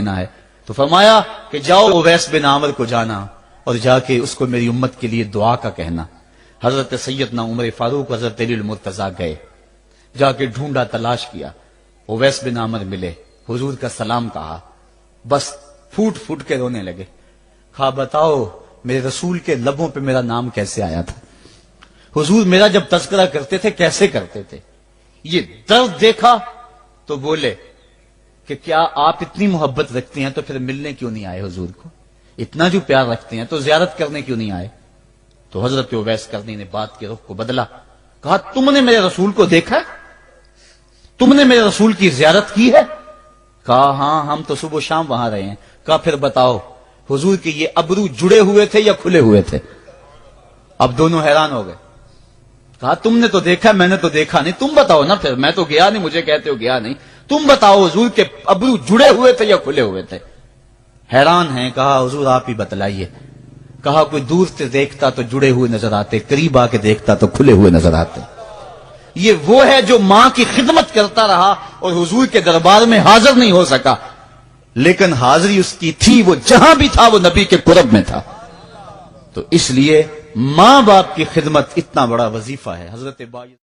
دینا ہے، تو فرمایا کہ جاؤ اویس بن عامر کو جانا اور جا کے اس کو میری امت کے لیے دعا کا کہنا۔ حضرت سیدنا عمر فاروق حضرت علی المرتضیٰ گئے، جا کے ڈھونڈا، تلاش کیا، اویس بن عامر ملے، حضور کا سلام کہا، بس پھوٹ پھوٹ کے رونے لگے، کہا بتاؤ میرے رسول کے لبوں پہ میرا نام کیسے آیا تھا، حضور میرا جب تذکرہ کرتے تھے کیسے کرتے تھے۔ یہ درد دیکھا تو بولے کہ کیا آپ اتنی محبت رکھتے ہیں تو پھر ملنے کیوں نہیں آئے حضور کو، اتنا جو پیار رکھتے ہیں تو زیارت کرنے کیوں نہیں آئے۔ تو حضرت اویس کرنی نے بات کے رخ کو بدلا، کہا تم نے میرے رسول کو دیکھا، تم نے میرے رسول کی زیارت کی ہے، کہا ہاں ہم تو صبح و شام وہاں رہے ہیں، کہا پھر بتاؤ حضور کے یہ ابرو جڑے ہوئے تھے یا کھلے ہوئے تھے۔ اب دونوں حیران ہو گئے، کہا تم نے تو دیکھا میں نے تو دیکھا نہیں، تم بتاؤ نا، پھر میں تو گیا نہیں، مجھے کہتے ہو گیا نہیں، تم بتاؤ حضور کے ابرو جڑے ہوئے تھے یا کھلے ہوئے تھے۔ حیران ہیں، کہا حضور آپ ہی بتلائیے۔ کہا کوئی دور سے دیکھتا تو جڑے ہوئے نظر آتے، قریب آ کے دیکھتا تو کھلے ہوئے نظر آتے۔ یہ وہ ہے جو ماں کی خدمت کرتا رہا اور حضور کے دربار میں حاضر نہیں ہو سکا، لیکن حاضری اس کی تھی، وہ جہاں بھی تھا وہ نبی کے قرب میں تھا۔ تو اس لیے ماں باپ کی خدمت اتنا بڑا وظیفہ ہے۔ حضرت